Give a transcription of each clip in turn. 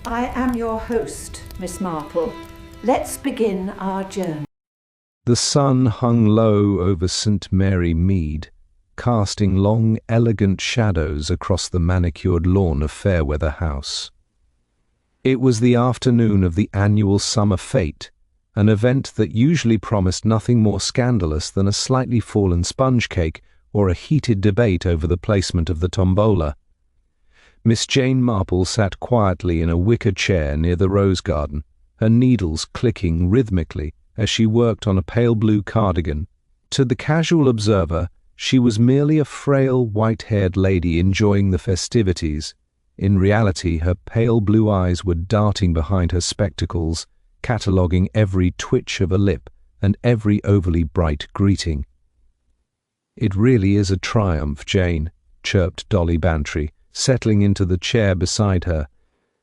I am your host, Miss Marple. Let's begin our journey. The sun hung low over St. Mary Mead, casting long, elegant shadows across the manicured lawn of Fairweather House. It was the afternoon of the annual summer fete, an event that usually promised nothing more scandalous than a slightly fallen sponge cake or a heated debate over the placement of the tombola. Miss Jane Marple sat quietly in a wicker chair near the rose garden, her needles clicking rhythmically as she worked on a pale blue cardigan. To the casual observer, she was merely a frail, white-haired lady enjoying the festivities. In reality, her pale blue eyes were darting behind her spectacles, cataloguing every twitch of a lip and every overly bright greeting. "It really is a triumph, Jane," chirped Dolly Bantry, settling into the chair beside her,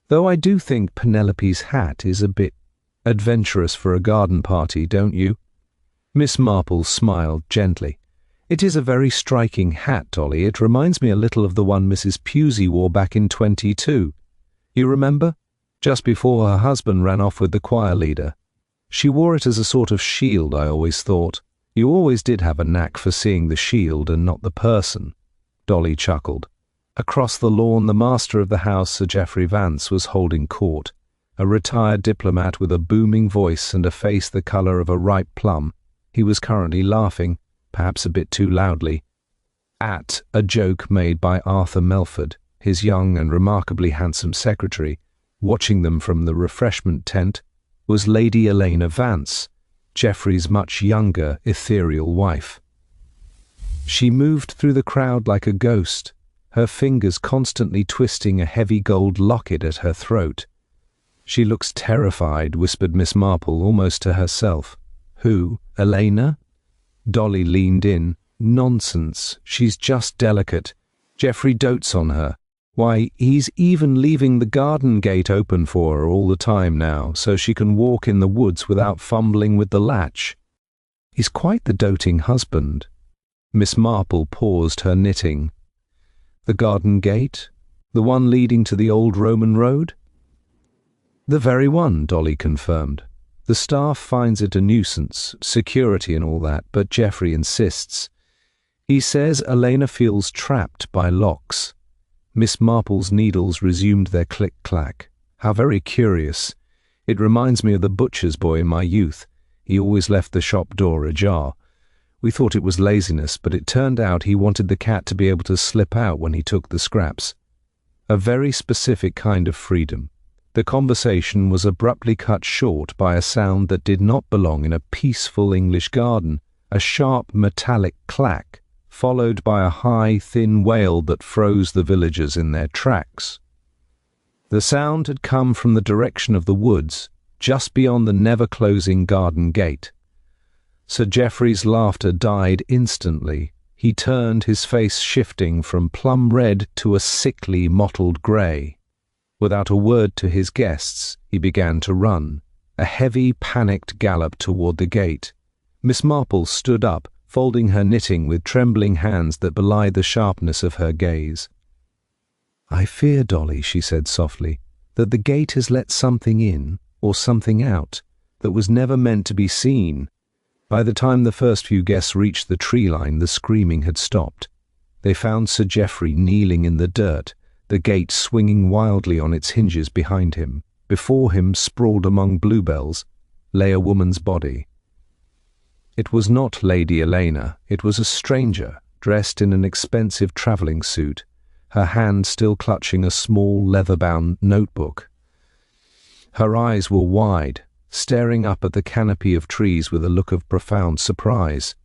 "though I do think Penelope's hat is a bit adventurous for a garden party, don't you?" Miss Marple smiled gently. "It is a very striking hat, Dolly. It reminds me a little of the one Mrs. Pusey wore back in 22. You remember? Just before her husband ran off with the choir leader. She wore it as a sort of shield, I always thought. You always did have a knack for seeing the shield and not the person." Dolly chuckled. Across the lawn, the master of the house, Sir Geoffrey Vance, was holding court, a retired diplomat with a booming voice and a face the colour of a ripe plum. He was currently laughing, perhaps a bit too loudly, at a joke made by Arthur Melford, his young and remarkably handsome secretary. Watching them from the refreshment tent was Lady Elena Vance, Geoffrey's much younger, ethereal wife. She moved through the crowd like a ghost, her fingers constantly twisting a heavy gold locket at her throat. "She looks terrified," whispered Miss Marple almost to herself. "Who? Elena?" Dolly leaned in. "Nonsense. She's just delicate. Geoffrey dotes on her. Why, he's even leaving the garden gate open for her all the time now, so she can walk in the woods without fumbling with the latch. He's quite the doting husband." Miss Marple paused her knitting. "The garden gate? The one leading to the old Roman road?" "The very one," Dolly confirmed. "The staff finds it a nuisance, security and all that, but Geoffrey insists. He says Elena feels trapped by locks." Miss Marple's needles resumed their click-clack. "How very curious. It reminds me of the butcher's boy in my youth. He always left the shop door ajar. We thought it was laziness, but it turned out he wanted the cat to be able to slip out when he took the scraps. A very specific kind of freedom." The conversation was abruptly cut short by a sound that did not belong in a peaceful English garden, a sharp metallic clack, followed by a high, thin wail that froze the villagers in their tracks. The sound had come from the direction of the woods, just beyond the never-closing garden gate. Sir Geoffrey's laughter died instantly. He turned, his face shifting from plum red to a sickly mottled grey. Without a word to his guests, he began to run, a heavy, panicked gallop toward the gate. Miss Marple stood up, folding her knitting with trembling hands that belied the sharpness of her gaze. "I fear, Dolly," she said softly, "that the gate has let something in, or something out, that was never meant to be seen." By the time the first few guests reached the tree line, the screaming had stopped. They found Sir Geoffrey kneeling in the dirt, the gate swinging wildly on its hinges behind him. Before him, sprawled among bluebells, lay a woman's body. It was not Lady Elena. It was a stranger, dressed in an expensive travelling suit, her hand still clutching a small leather-bound notebook. Her eyes were wide, staring up at the canopy of trees with a look of profound surprise.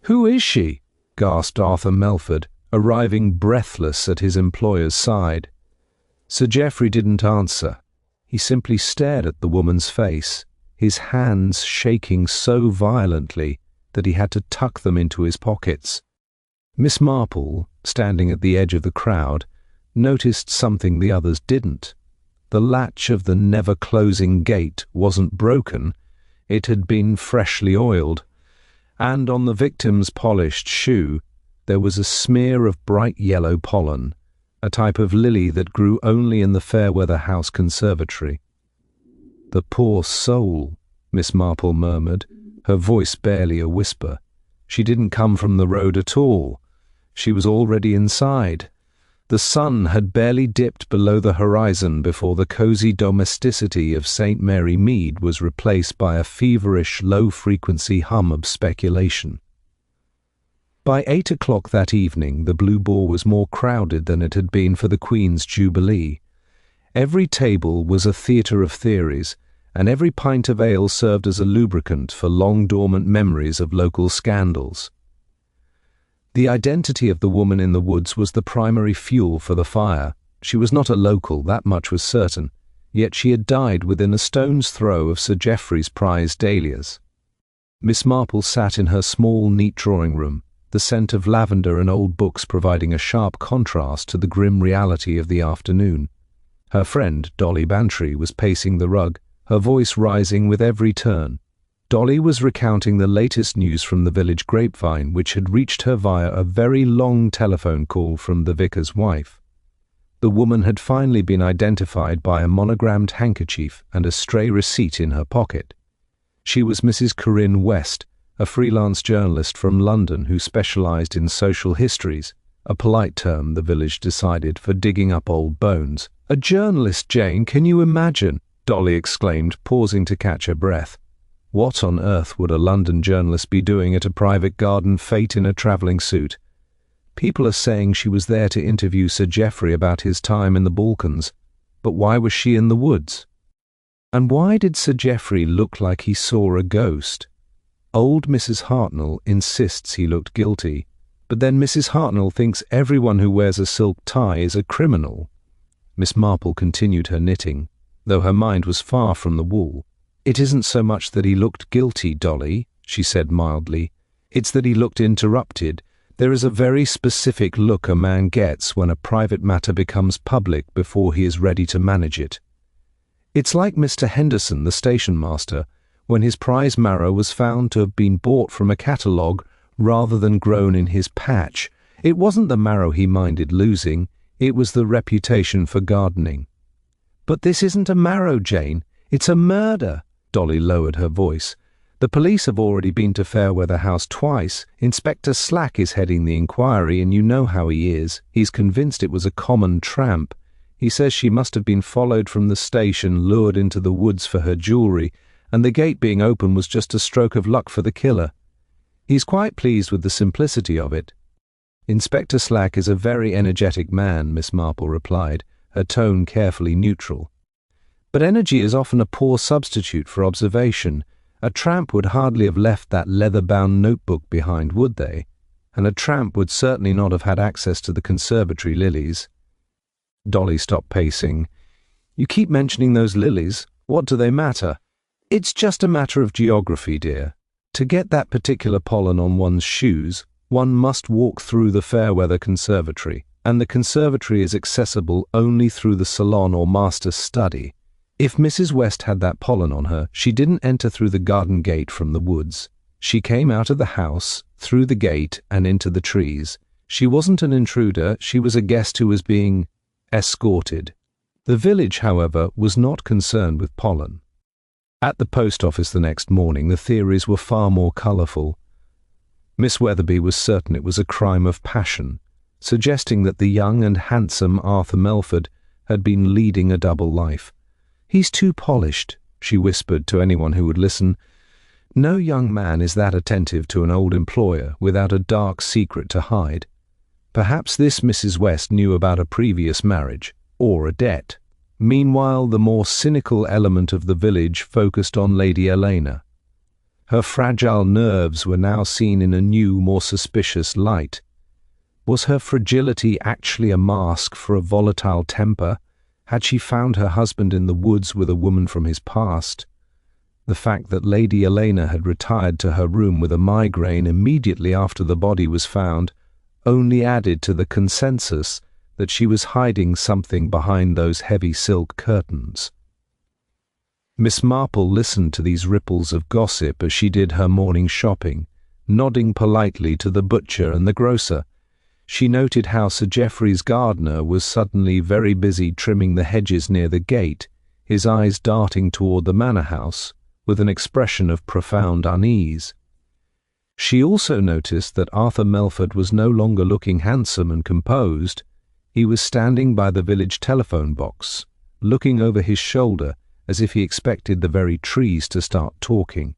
"Who is she?" gasped Arthur Melford, arriving breathless at his employer's side. Sir Geoffrey didn't answer. He simply stared at the woman's face, his hands shaking so violently that he had to tuck them into his pockets. Miss Marple, standing at the edge of the crowd, noticed something the others didn't. The latch of the never-closing gate wasn't broken, it had been freshly oiled, and on the victim's polished shoe there was a smear of bright yellow pollen. a type of lily that grew only in the Fairweather House conservatory. "The poor soul," Miss Marple murmured, her voice barely a whisper. She didn't come from the road at all. She was already inside. The sun had barely dipped below the horizon before the cosy domesticity of St. Mary Mead was replaced by a feverish, low-frequency hum of speculation. By 8 o'clock that evening, the Blue Boar was more crowded than it had been for the Queen's Jubilee. Every table was a theatre of theories, and every pint of ale served as a lubricant for long-dormant memories of local scandals. The identity of the woman in the woods was the primary fuel for the fire. She was not a local, that much was certain, yet she had died within a stone's throw of Sir Geoffrey's prized dahlias. Miss Marple sat in her small, neat drawing-room, the scent of lavender and old books providing a sharp contrast to the grim reality of the afternoon. Her friend, Dolly Bantry, was pacing the rug, her voice rising with every turn. Dolly was recounting the latest news from the village grapevine, which had reached her via a very long telephone call from the vicar's wife. The woman had finally been identified by a monogrammed handkerchief and a stray receipt in her pocket. She was Mrs. Corinne West, a freelance journalist from London who specialized in social histories, a polite term, the village decided, for digging up old bones. "A journalist, Jane, can you imagine?" Dolly exclaimed, pausing to catch her breath. What on earth would a London journalist be doing at a private garden fete in a travelling suit? People are saying she was there to interview Sir Geoffrey about his time in the Balkans, but why was she in the woods? And why did Sir Geoffrey look like he saw a ghost? Old Mrs. Hartnell insists he looked guilty, but then Mrs. Hartnell thinks everyone who wears a silk tie is a criminal. Miss Marple continued her knitting, though her mind was far from the wool. "It isn't so much that he looked guilty, Dolly," she said mildly. "It's that he looked interrupted. There is a very specific look a man gets when a private matter becomes public before he is ready to manage it. It's like Mr. Henderson, the station master, when his prize marrow was found to have been bought from a catalogue rather than grown in his patch. It wasn't the marrow he minded losing, it was the reputation for gardening." "But this isn't a marrow, Jane. It's a murder." Dolly lowered her voice. "The police have already been to Fairweather House twice. Inspector Slack is heading the inquiry, and you know how he is. He's convinced it was a common tramp. He says she must have been followed from the station, lured into the woods for her jewellery, and the gate being open was just a stroke of luck for the killer. He's quite pleased with the simplicity of it." "Inspector Slack is a very energetic man," Miss Marple replied, her tone carefully neutral. "But energy is often a poor substitute for observation. A tramp would hardly have left that leather-bound notebook behind, would they? And a tramp would certainly not have had access to the conservatory lilies." Dolly stopped pacing. "You keep mentioning those lilies. What do they matter?" "It's just a matter of geography, dear. To get that particular pollen on one's shoes, one must walk through the Fairweather Conservatory, and the conservatory is accessible only through the salon or master's study. If Mrs. West had that pollen on her, she didn't enter through the garden gate from the woods. She came out of the house, through the gate, and into the trees. She wasn't an intruder, she was a guest who was being escorted." The village, however, was not concerned with pollen. At the post office the next morning, the theories were far more colourful. Miss Weatherby was certain it was a crime of passion, suggesting that the young and handsome Arthur Melford had been leading a double life. "He's too polished," she whispered to anyone who would listen. "No young man is that attentive to an old employer without a dark secret to hide. Perhaps this Mrs. West knew about a previous marriage, or a debt." Meanwhile, the more cynical element of the village focused on Lady Elena. Her fragile nerves were now seen in a new, more suspicious light. Was her fragility actually a mask for a volatile temper? Had she found her husband in the woods with a woman from his past? The fact that Lady Elena had retired to her room with a migraine immediately after the body was found only added to the consensus that she was hiding something behind those heavy silk curtains. Miss Marple listened to these ripples of gossip as she did her morning shopping, nodding politely to the butcher and the grocer. She noted how Sir Geoffrey's gardener was suddenly very busy trimming the hedges near the gate, his eyes darting toward the manor house with an expression of profound unease. She also noticed that Arthur Melford was no longer looking handsome and composed. He was standing by the village telephone box, looking over his shoulder as if he expected the very trees to start talking.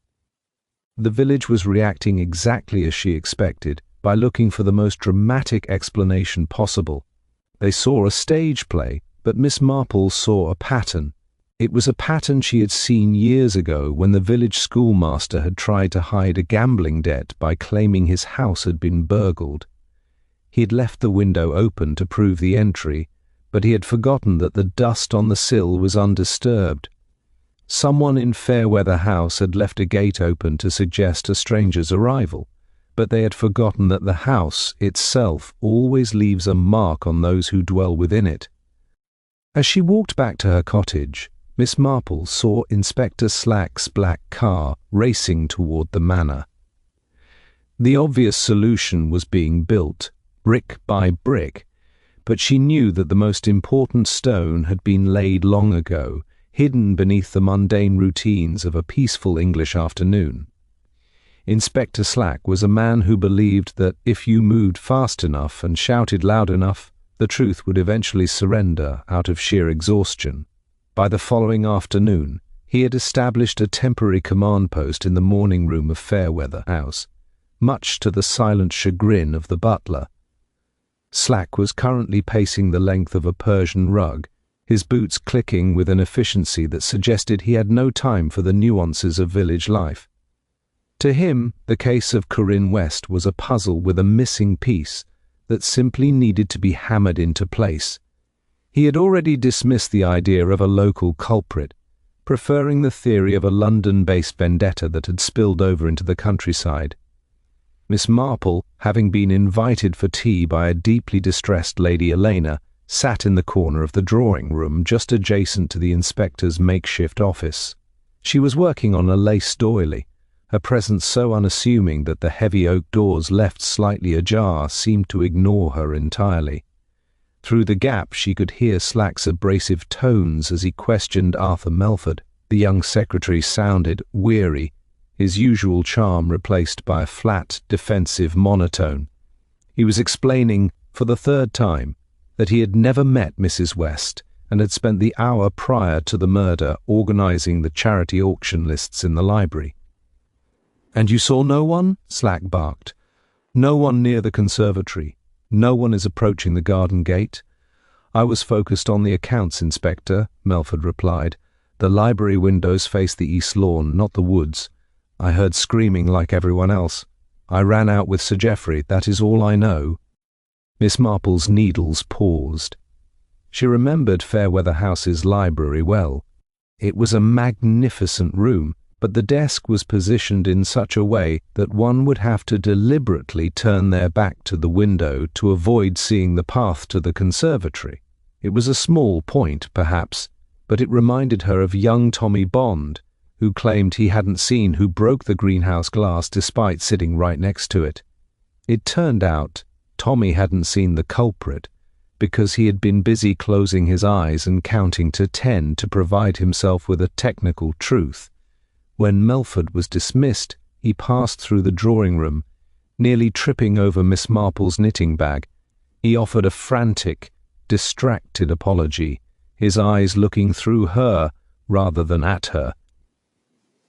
The village was reacting exactly as she expected, by looking for the most dramatic explanation possible. They saw a stage play, but Miss Marple saw a pattern. It was a pattern she had seen years ago when the village schoolmaster had tried to hide a gambling debt by claiming his house had been burgled. He had left the window open to prove the entry, but he had forgotten that the dust on the sill was undisturbed. Someone in Fairweather House had left a gate open to suggest a stranger's arrival, but they had forgotten that the house itself always leaves a mark on those who dwell within it. As she walked back to her cottage, Miss Marple saw Inspector Slack's black car racing toward the manor. The obvious solution was being built, brick by brick, but she knew that the most important stone had been laid long ago, hidden beneath the mundane routines of a peaceful English afternoon. Inspector Slack was a man who believed that if you moved fast enough and shouted loud enough, the truth would eventually surrender out of sheer exhaustion. By the following afternoon, he had established a temporary command post in the morning room of Fairweather House, much to the silent chagrin of the butler. Slack was currently pacing the length of a Persian rug, his boots clicking with an efficiency that suggested he had no time for the nuances of village life. To him, the case of Corinne West was a puzzle with a missing piece that simply needed to be hammered into place. He had already dismissed the idea of a local culprit, preferring the theory of a London-based vendetta that had spilled over into the countryside. Miss Marple, having been invited for tea by a deeply distressed Lady Elena, sat in the corner of the drawing-room just adjacent to the inspector's makeshift office. She was working on a lace doily, her presence so unassuming that the heavy oak doors left slightly ajar seemed to ignore her entirely. Through the gap she could hear Slack's abrasive tones as he questioned Arthur Melford. The young secretary sounded weary, his usual charm replaced by a flat, defensive monotone. He was explaining, for the third time, that he had never met Mrs. West and had spent the hour prior to the murder organizing the charity auction lists in the library. "And you saw no one?" Slack barked. "No one near the conservatory. No one is approaching the garden gate." "I was focused on the accounts, Inspector," Melford replied. "The library windows face the east lawn, not the woods. I heard screaming like everyone else. I ran out with Sir Geoffrey, that is all I know." Miss Marple's needles paused. She remembered Fairweather House's library well. It was a magnificent room, but the desk was positioned in such a way that one would have to deliberately turn their back to the window to avoid seeing the path to the conservatory. It was a small point, perhaps, but it reminded her of young Tommy Bond, who claimed he hadn't seen who broke the greenhouse glass despite sitting right next to it. It turned out Tommy hadn't seen the culprit because he had been busy closing his eyes and counting to 10 to provide himself with a technical truth. When Melford was dismissed, he passed through the drawing-room, nearly tripping over Miss Marple's knitting bag. He offered a frantic, distracted apology, his eyes looking through her rather than at her.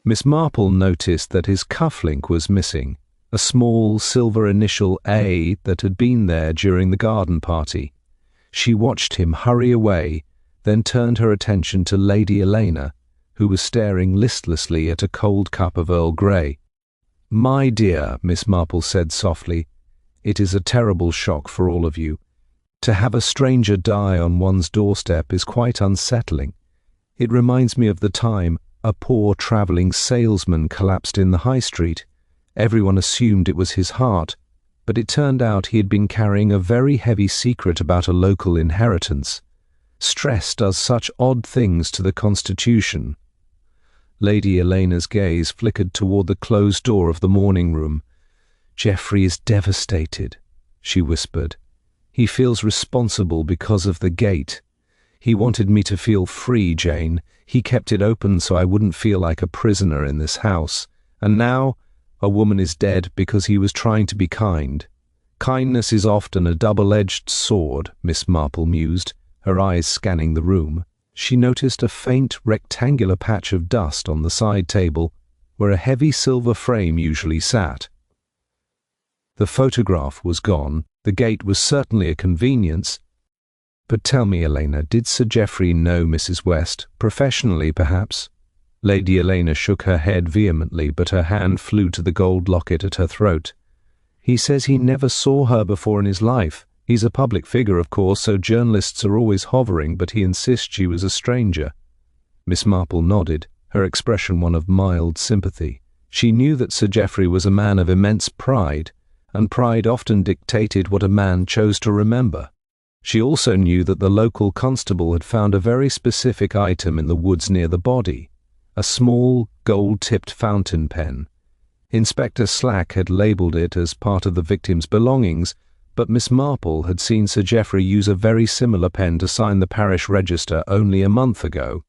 Miss Marple noticed that his cufflink was missing, a small silver initial A that had been there during the garden party. She watched him hurry away, then turned her attention to Lady Elena, who was staring listlessly at a cold cup of Earl Grey. "My dear," Miss Marple said softly, "it is a terrible shock for all of you. To have a stranger die on one's doorstep is quite unsettling. It reminds me of the time a poor travelling salesman collapsed in the high street. Everyone assumed it was his heart, but it turned out he had been carrying a very heavy secret about a local inheritance. Stress does such odd things to the constitution." Lady Elena's gaze flickered toward the closed door of the morning room. "Geoffrey is devastated," she whispered, He feels responsible because of the gate. He wanted me to feel free, Jane. He kept it open so I wouldn't feel like a prisoner in this house. And now a woman is dead because he was trying to be kind. Kindness is often a double-edged sword, Miss Marple mused, her eyes scanning the room. She noticed a faint rectangular patch of dust on the side table where a heavy silver frame usually sat. The photograph was gone. The gate was certainly a convenience. But tell me, Elena, did Sir Geoffrey know Mrs. West, professionally perhaps? Lady Elena shook her head vehemently, but her hand flew to the gold locket at her throat. He says he never saw her before in his life. He's a public figure, of course, so journalists are always hovering, but he insists she was a stranger. Miss Marple nodded, her expression one of mild sympathy. She knew that Sir Geoffrey was a man of immense pride, and pride often dictated what a man chose to remember. She also knew that the local constable had found a very specific item in the woods near the body, a small, gold-tipped fountain pen. Inspector Slack had labelled it as part of the victim's belongings, but Miss Marple had seen Sir Geoffrey use a very similar pen to sign the parish register only a month ago.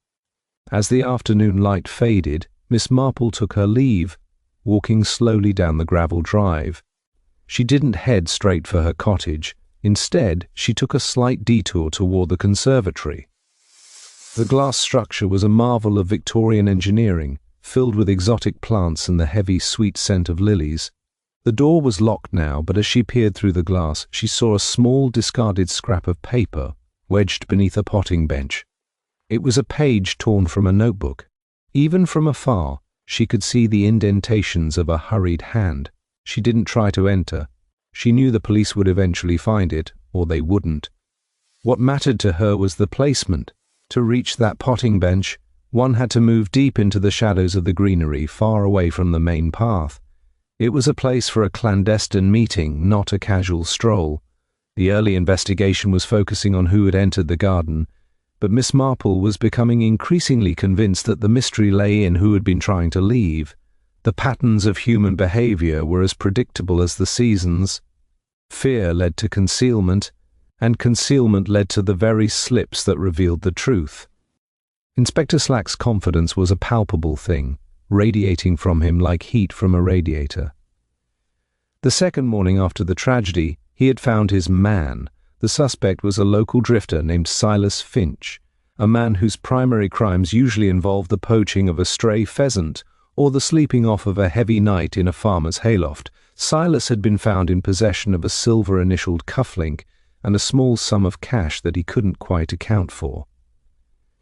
As the afternoon light faded, Miss Marple took her leave, walking slowly down the gravel drive. She didn't head straight for her cottage. Instead, she took a slight detour toward the conservatory. The glass structure was a marvel of Victorian engineering, filled with exotic plants and the heavy, sweet scent of lilies. The door was locked now, but as she peered through the glass, she saw a small, discarded scrap of paper wedged beneath a potting bench. It was a page torn from a notebook. Even from afar, she could see the indentations of a hurried hand. She didn't try to enter. She knew the police would eventually find it, or they wouldn't. What mattered to her was the placement. To reach that potting bench, one had to move deep into the shadows of the greenery, far away from the main path. It was a place for a clandestine meeting, not a casual stroll. The early investigation was focusing on who had entered the garden, but Miss Marple was becoming increasingly convinced that the mystery lay in who had been trying to leave. The patterns of human behavior were as predictable as the seasons. Fear led to concealment, and concealment led to the very slips that revealed the truth. Inspector Slack's confidence was a palpable thing, radiating from him like heat from a radiator. The second morning after the tragedy, he had found his man. The suspect was a local drifter named Silas Finch, a man whose primary crimes usually involved the poaching of a stray pheasant or the sleeping off of a heavy night in a farmer's hayloft. Silas had been found in possession of a silver-initialed cufflink and a small sum of cash that he couldn't quite account for.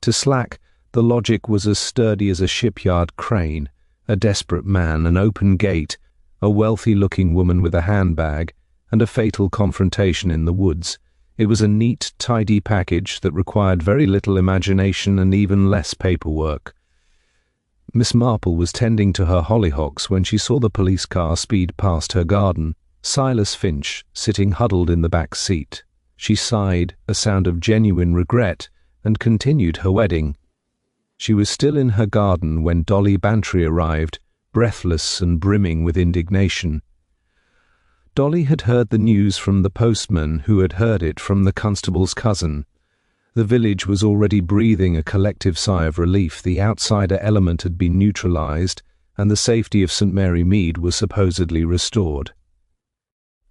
To Slack, the logic was as sturdy as a shipyard crane: a desperate man, an open gate, a wealthy-looking woman with a handbag, and a fatal confrontation in the woods. It was a neat, tidy package that required very little imagination and even less paperwork. Miss Marple was tending to her hollyhocks when she saw the police car speed past her garden, Silas Finch sitting huddled in the back seat. She sighed, a sound of genuine regret, and continued her wedding. She was still in her garden when Dolly Bantry arrived, breathless and brimming with indignation. Dolly had heard the news from the postman, who had heard it from the constable's cousin. The village was already breathing a collective sigh of relief. The outsider element had been neutralized, and the safety of St. Mary Mead was supposedly restored.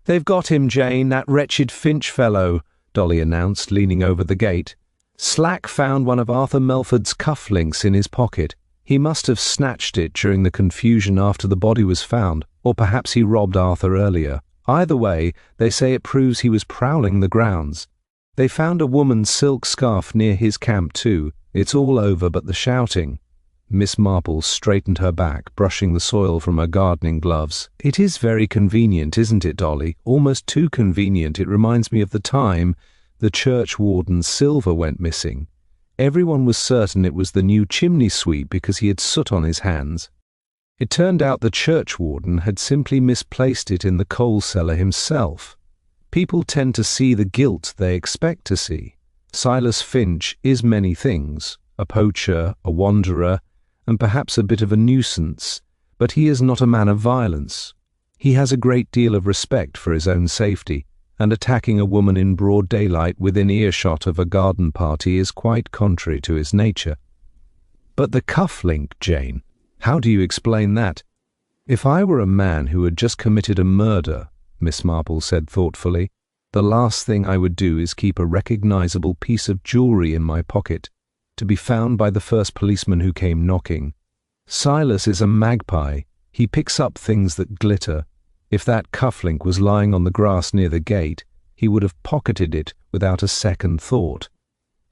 "They've got him, Jane, that wretched Finch fellow," Dolly announced, leaning over the gate. "Slack found one of Arthur Melford's cufflinks in his pocket. He must have snatched it during the confusion after the body was found, or perhaps he robbed Arthur earlier. Either way, they say it proves he was prowling the grounds. They found a woman's silk scarf near his camp too. It's all over but the shouting." Miss Marple straightened her back, brushing the soil from her gardening gloves. "It is very convenient, isn't it, Dolly? Almost too convenient. It reminds me of the time the churchwarden's silver went missing. Everyone was certain it was the new chimney sweep because he had soot on his hands. It turned out the churchwarden had simply misplaced it in the coal cellar himself. People tend to see the guilt they expect to see. Silas Finch is many things: a poacher, a wanderer, and perhaps a bit of a nuisance, but he is not a man of violence. He has a great deal of respect for his own safety. and attacking a woman in broad daylight within earshot of a garden party is quite contrary to his nature. But the cufflink, Jane, how do you explain that? If I were a man who had just committed a murder, Miss Marple said thoughtfully, the last thing I would do is keep a recognizable piece of jewelry in my pocket, to be found by the first policeman who came knocking. Silas is a magpie. He picks up things that glitter. If that cufflink was lying on the grass near the gate, he would have pocketed it without a second thought.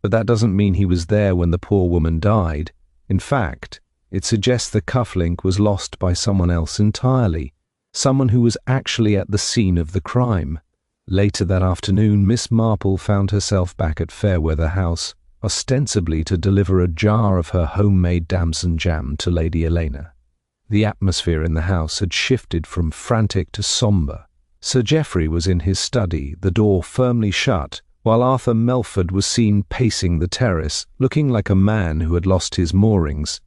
But that doesn't mean he was there when the poor woman died. In fact, it suggests the cufflink was lost by someone else entirely, someone who was actually at the scene of the crime. Later that afternoon, Miss Marple found herself back at Fairweather House, ostensibly to deliver a jar of her homemade damson jam to Lady Elena. The atmosphere in the house had shifted from frantic to sombre. Sir Geoffrey was in his study, the door firmly shut, while Arthur Melford was seen pacing the terrace, looking like a man who had lost his moorings.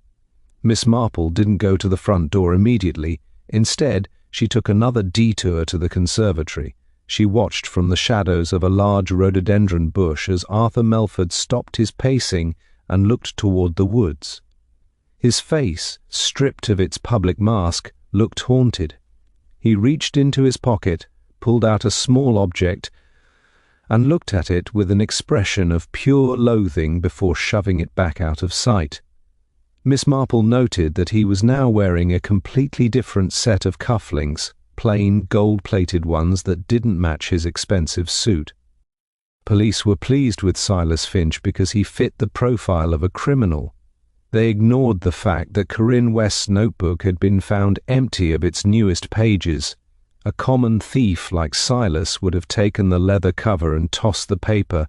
Miss Marple didn't go to the front door immediately. Instead, she took another detour to the conservatory. She watched from the shadows of a large rhododendron bush as Arthur Melford stopped his pacing and looked toward the woods. His face, stripped of its public mask, looked haunted. He reached into his pocket, pulled out a small object, and looked at it with an expression of pure loathing before shoving it back out of sight. Miss Marple noted that he was now wearing a completely different set of cufflinks, plain gold-plated ones that didn't match his expensive suit. Police were pleased with Silas Finch because he fit the profile of a criminal. They ignored the fact that Corinne West's notebook had been found empty of its newest pages. A common thief like Silas would have taken the leather cover and tossed the paper.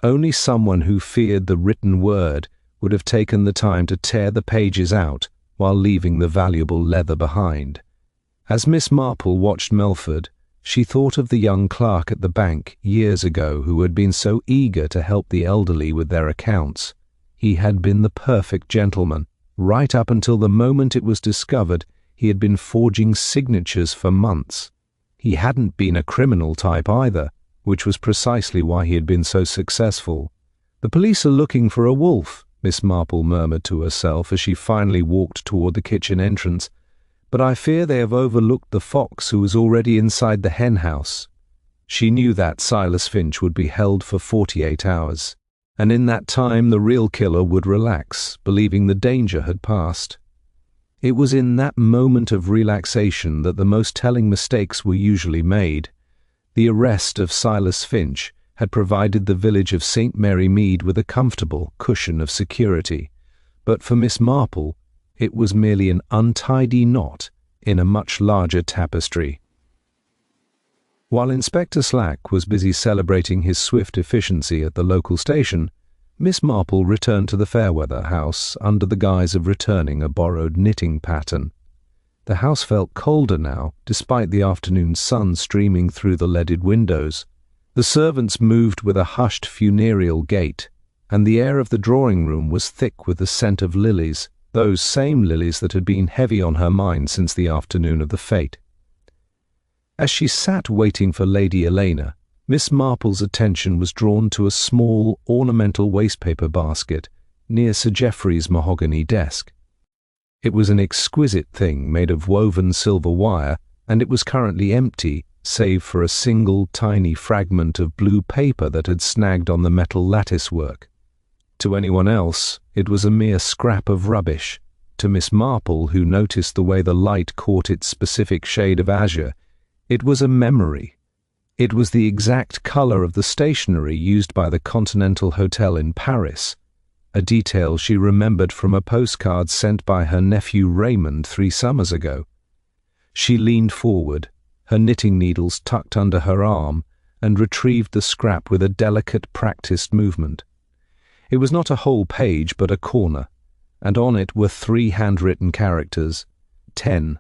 Only someone who feared the written word would have taken the time to tear the pages out while leaving the valuable leather behind. As Miss Marple watched Melford, she thought of the young clerk at the bank years ago who had been so eager to help the elderly with their accounts. He had been the perfect gentleman. Right up until the moment it was discovered, he had been forging signatures for months. He hadn't been a criminal type either, which was precisely why he had been so successful. "The police are looking for a wolf," Miss Marple murmured to herself as she finally walked toward the kitchen entrance. "But I fear they have overlooked the fox who was already inside the hen house." She knew that Silas Finch would be held for 48 hours. And in that time the real killer would relax, believing the danger had passed. It was in that moment of relaxation that the most telling mistakes were usually made. The arrest of Silas Finch had provided the village of St. Mary Mead with a comfortable cushion of security, but for Miss Marple it was merely an untidy knot in a much larger tapestry. While Inspector Slack was busy celebrating his swift efficiency at the local station, Miss Marple returned to the Fairweather house under the guise of returning a borrowed knitting pattern. The house felt colder now, despite the afternoon sun streaming through the leaded windows. The servants moved with a hushed funereal gait, and the air of the drawing-room was thick with the scent of lilies, those same lilies that had been heavy on her mind since the afternoon of the fete. As she sat waiting for Lady Elena, Miss Marple's attention was drawn to a small, ornamental wastepaper basket near Sir Geoffrey's mahogany desk. It was an exquisite thing made of woven silver wire, and it was currently empty, save for a single tiny fragment of blue paper that had snagged on the metal lattice work. To anyone else, it was a mere scrap of rubbish. To Miss Marple, who noticed the way the light caught its specific shade of azure, it was a memory. It was the exact color of the stationery used by the Continental Hotel in Paris, a detail she remembered from a postcard sent by her nephew Raymond 3 summers ago. She leaned forward, her knitting needles tucked under her arm, and retrieved the scrap with a delicate, practiced movement. It was not a whole page, but a corner, and on it were 3 handwritten characters, 10.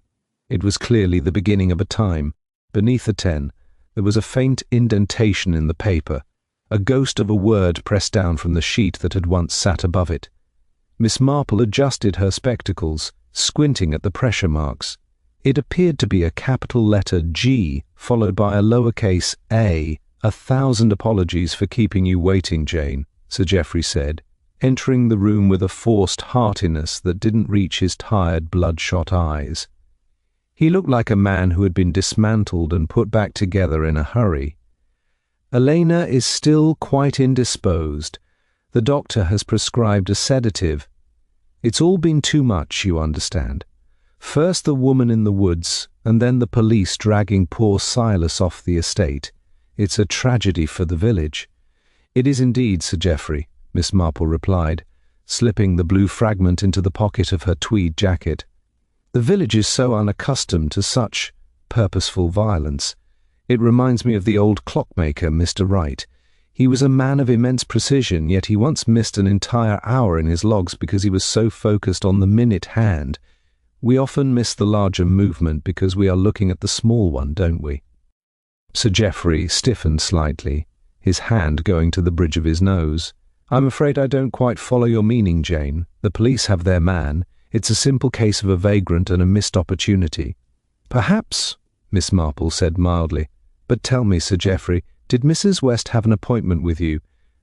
It was clearly the beginning of a time. Beneath the 10, there was a faint indentation in the paper, a ghost of a word pressed down from the sheet that had once sat above it. Miss Marple adjusted her spectacles, squinting at the pressure marks. It appeared to be a capital letter G followed by a lowercase a. "1,000 apologies for keeping you waiting, Jane," Sir Geoffrey said, entering the room with a forced heartiness that didn't reach his tired, bloodshot eyes. He looked like a man who had been dismantled and put back together in a hurry. "Elena is still quite indisposed. The doctor has prescribed a sedative. It's all been too much, you understand. First the woman in the woods, and then the police dragging poor Silas off the estate. It's a tragedy for the village." "It is indeed, Sir Geoffrey," Miss Marple replied, slipping the blue fragment into the pocket of her tweed jacket. "The village is so unaccustomed to such purposeful violence. It reminds me of the old clockmaker, Mr. Wright. He was a man of immense precision, yet he once missed an entire hour in his logs because he was so focused on the minute hand. We often miss the larger movement because we are looking at the small one, don't we?" Sir Geoffrey stiffened slightly, his hand going to the bridge of his nose. "I'm afraid I don't quite follow your meaning, Jane. The police have their man. It's a simple case of a vagrant and a missed opportunity." "Perhaps," Miss Marple said mildly. "But tell me, Sir Geoffrey, did Mrs. West have an appointment with you?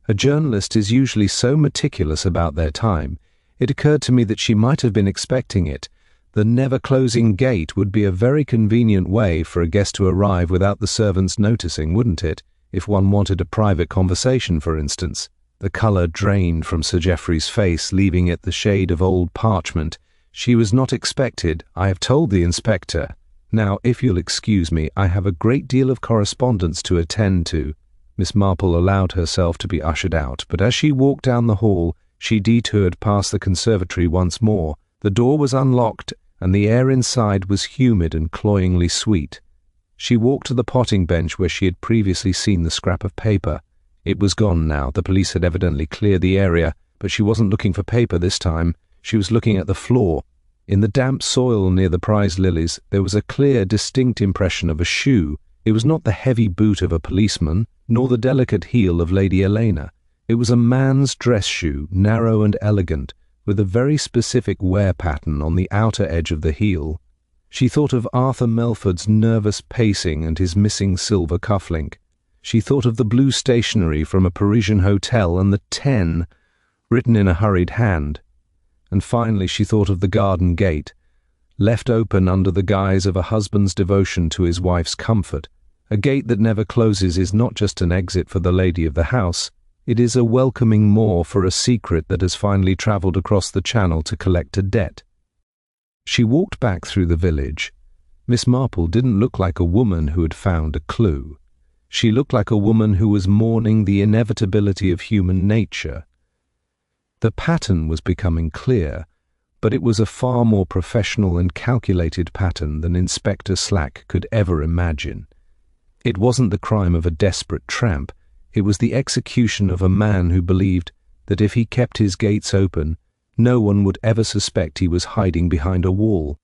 A journalist is usually so meticulous about their time. It occurred to me that she might have been expecting it. The never-closing gate would be a very convenient way for a guest to arrive without the servants noticing, wouldn't it? If one wanted a private conversation, for instance." The colour drained from Sir Geoffrey's face, leaving it the shade of old parchment. "She was not expected. I have told the inspector. Now, if you'll excuse me, I have a great deal of correspondence to attend to." Miss Marple allowed herself to be ushered out, but as she walked down the hall, she detoured past the conservatory once more. The door was unlocked, and the air inside was humid and cloyingly sweet. She walked to the potting bench where she had previously seen the scrap of paper. It was gone now. The police had evidently cleared the area, but she wasn't looking for paper this time. She was looking at the floor. In the damp soil near the prize lilies, there was a clear, distinct impression of a shoe. It was not the heavy boot of a policeman, nor the delicate heel of Lady Elena. It was a man's dress shoe, narrow and elegant, with a very specific wear pattern on the outer edge of the heel. She thought of Arthur Melford's nervous pacing and his missing silver cufflink. She thought of the blue stationery from a Parisian hotel and the 10 written in a hurried hand. And finally she thought of the garden gate, left open under the guise of a husband's devotion to his wife's comfort. A gate that never closes is not just an exit for the lady of the house, it is a welcoming moor for a secret that has finally travelled across the channel to collect a debt. She walked back through the village. Miss Marple didn't look like a woman who had found a clue. She looked like a woman who was mourning the inevitability of human nature. The pattern was becoming clear, but it was a far more professional and calculated pattern than Inspector Slack could ever imagine. It wasn't the crime of a desperate tramp, it was the execution of a man who believed that if he kept his gates open, no one would ever suspect he was hiding behind a wall.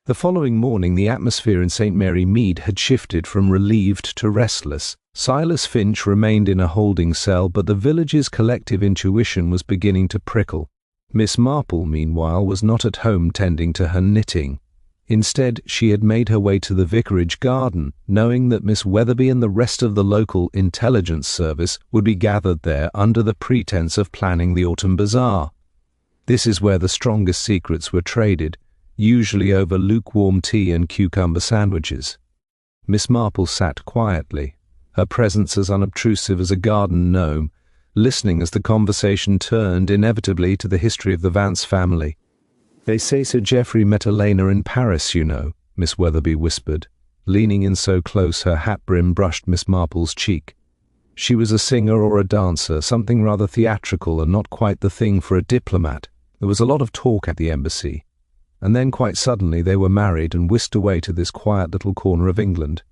The following morning the atmosphere in St. Mary Mead had shifted from relieved to restless. Silas Finch remained in a holding cell, but the village's collective intuition was beginning to prickle. Miss Marple, meanwhile, was not at home tending to her knitting. Instead, she had made her way to the vicarage garden, knowing that Miss Weatherby and the rest of the local intelligence service would be gathered there under the pretense of planning the autumn bazaar. This is where the strongest secrets were traded, usually over lukewarm tea and cucumber sandwiches. Miss Marple sat quietly, her presence as unobtrusive as a garden gnome, listening as the conversation turned inevitably to the history of the Vance family. "They say Sir Geoffrey met Elena in Paris, you know," Miss Weatherby whispered, leaning in so close her hat-brim brushed Miss Marple's cheek. She was a singer or a dancer, something rather theatrical and not quite the thing for a diplomat. There was a lot of talk at the embassy. And then quite suddenly they were married and whisked away to this quiet little corner of England.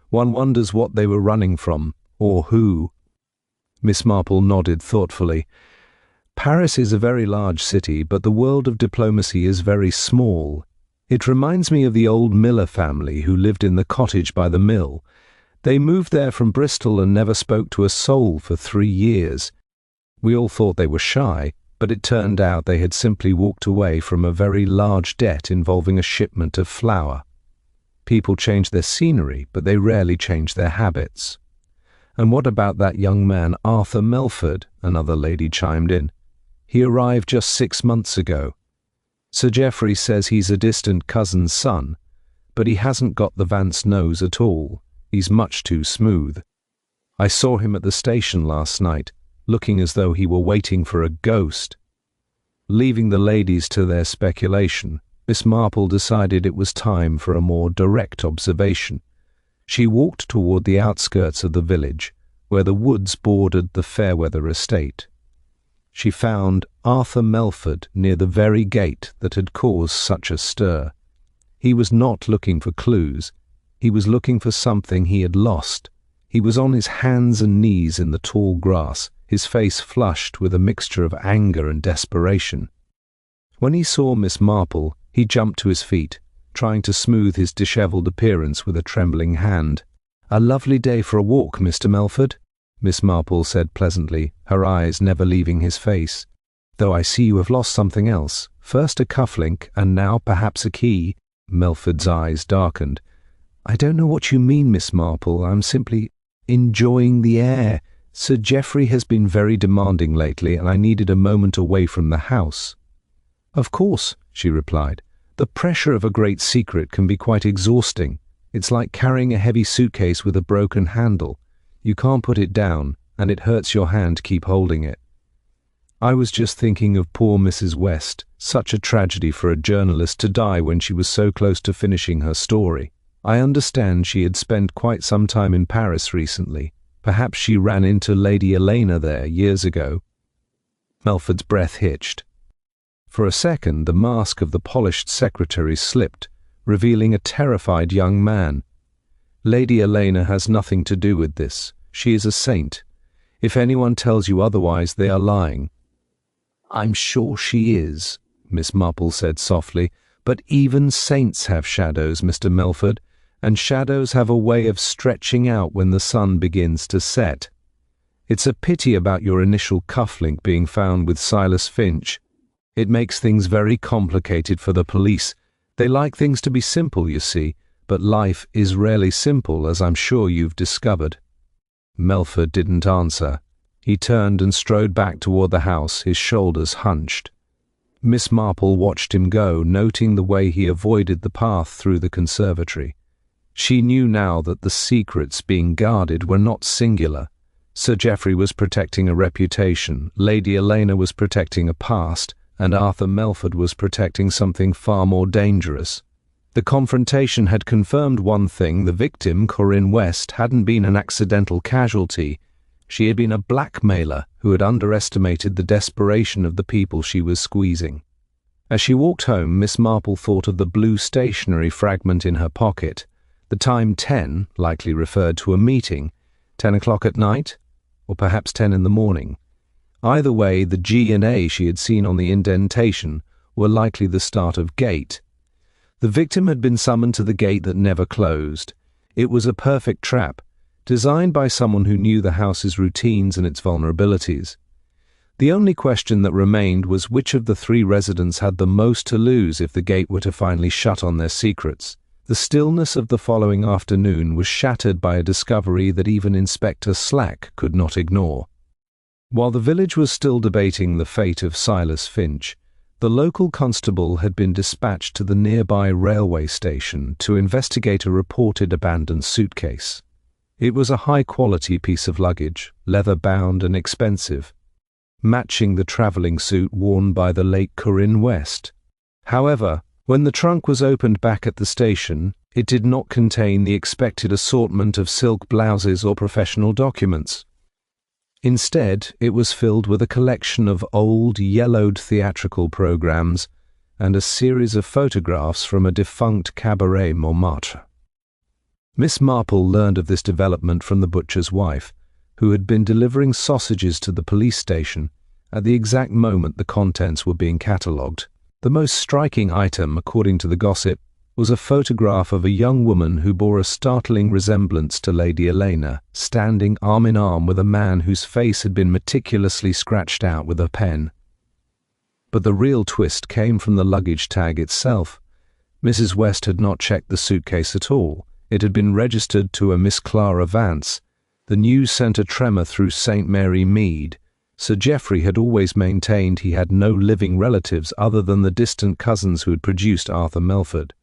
One wonders what they were running from, or who. Miss Marple nodded thoughtfully. Paris is a very large city, but the world of diplomacy is very small. It reminds me of the old Miller family who lived in the cottage by the mill. They moved there from Bristol and never spoke to a soul for 3 years. We all thought they were shy, but it turned out they had simply walked away from a very large debt involving a shipment of flour. People change their scenery, but they rarely change their habits. And what about that young man, Arthur Melford? Another lady chimed in. He arrived just 6 months ago. Sir Geoffrey says he's a distant cousin's son, but he hasn't got the Vance nose at all. He's much too smooth. I saw him at the station last night, looking as though he were waiting for a ghost. Leaving the ladies to their speculation, Miss Marple decided it was time for a more direct observation. She walked toward the outskirts of the village, where the woods bordered the Fairweather estate. She found Arthur Melford near the very gate that had caused such a stir. He was not looking for clues. He was looking for something he had lost. He was on his hands and knees in the tall grass, his face flushed with a mixture of anger and desperation. When he saw Miss Marple, he jumped to his feet, trying to smooth his dishevelled appearance with a trembling hand. "A lovely day for a walk, Mr. Melford," Miss Marple said pleasantly, her eyes never leaving his face. "Though I see you have lost something else. First a cufflink, and now perhaps a key." Melford's eyes darkened. "I don't know what you mean, Miss Marple. I'm simply enjoying the air. Sir Geoffrey has been very demanding lately, and I needed a moment away from the house." "Of course," she replied. "The pressure of a great secret can be quite exhausting. It's like carrying a heavy suitcase with a broken handle. You can't put it down, and it hurts your hand to keep holding it." "I was just thinking of poor Mrs. West. Such a tragedy for a journalist to die when she was so close to finishing her story. I understand she had spent quite some time in Paris recently. Perhaps she ran into Lady Elena there years ago." Melford's breath hitched. For a second, the mask of the polished secretary slipped, revealing a terrified young man. "Lady Elena has nothing to do with this. She is a saint. If anyone tells you otherwise, they are lying." "I'm sure she is," Miss Marple said softly, "but even saints have shadows, Mr. Melford, and shadows have a way of stretching out when the sun begins to set. It's a pity about your initial cufflink being found with Silas Finch. It makes things very complicated for the police. They like things to be simple, you see, but life is rarely simple, as I'm sure you've discovered." Melford didn't answer. He turned and strode back toward the house, his shoulders hunched. Miss Marple watched him go, noting the way he avoided the path through the conservatory. She knew now that the secrets being guarded were not singular. Sir Geoffrey was protecting a reputation, Lady Elena was protecting a past, and Arthur Melford was protecting something far more dangerous. The confrontation had confirmed one thing: the victim, Corinne West, hadn't been an accidental casualty. She had been a blackmailer who had underestimated the desperation of the people she was squeezing. As she walked home, Miss Marple thought of the blue stationery fragment in her pocket. The time 10 likely referred to a meeting, 10 o'clock at night, or perhaps 10 in the morning. Either way, the G and A she had seen on the indentation were likely the start of gate. The victim had been summoned to the gate that never closed. It was a perfect trap, designed by someone who knew the house's routines and its vulnerabilities. The only question that remained was which of the three residents had the most to lose if the gate were to finally shut on their secrets. The stillness of the following afternoon was shattered by a discovery that even Inspector Slack could not ignore. While the village was still debating the fate of Silas Finch, the local constable had been dispatched to the nearby railway station to investigate a reported abandoned suitcase. It was a high-quality piece of luggage, leather-bound and expensive, matching the travelling suit worn by the late Corinne West. However, when the trunk was opened back at the station, it did not contain the expected assortment of silk blouses or professional documents. Instead, it was filled with a collection of old, yellowed theatrical programs and a series of photographs from a defunct cabaret Montmartre. Miss Marple learned of this development from the butcher's wife, who had been delivering sausages to the police station at the exact moment the contents were being catalogued. The most striking item, according to the gossip, was a photograph of a young woman who bore a startling resemblance to Lady Elena, standing arm in arm with a man whose face had been meticulously scratched out with a pen. But the real twist came from the luggage tag itself. Mrs. West had not checked the suitcase at all. It had been registered to a Miss Clara Vance. The news sent a tremor through St. Mary Mead. Sir Geoffrey had always maintained he had no living relatives other than the distant cousins who had produced Arthur Melford.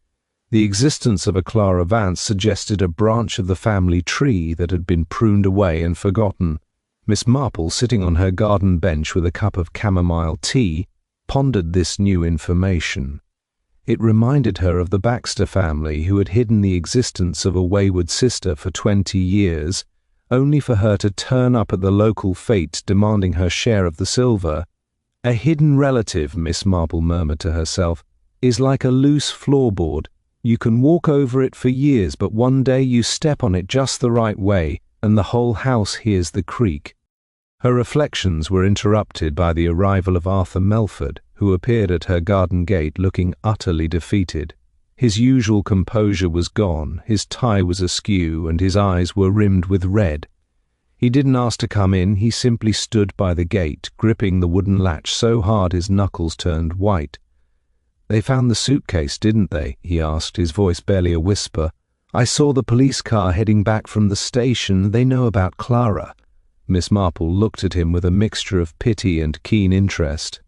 The existence of a Clara Vance suggested a branch of the family tree that had been pruned away and forgotten. Miss Marple, sitting on her garden bench with a cup of chamomile tea, pondered this new information. It reminded her of the Baxter family, who had hidden the existence of a wayward sister for 20 years, only for her to turn up at the local fete demanding her share of the silver. A hidden relative, Miss Marple murmured to herself, is like a loose floorboard. You can walk over it for years, but one day you step on it just the right way, and the whole house hears the creak. Her reflections were interrupted by the arrival of Arthur Melford, who appeared at her garden gate looking utterly defeated. His usual composure was gone, his tie was askew, and his eyes were rimmed with red. He didn't ask to come in, he simply stood by the gate, gripping the wooden latch so hard his knuckles turned white. "They found the suitcase, didn't they?" he asked, his voice barely a whisper. "I saw the police car heading back from the station. They know about Clara." Miss Marple looked at him with a mixture of pity and keen interest.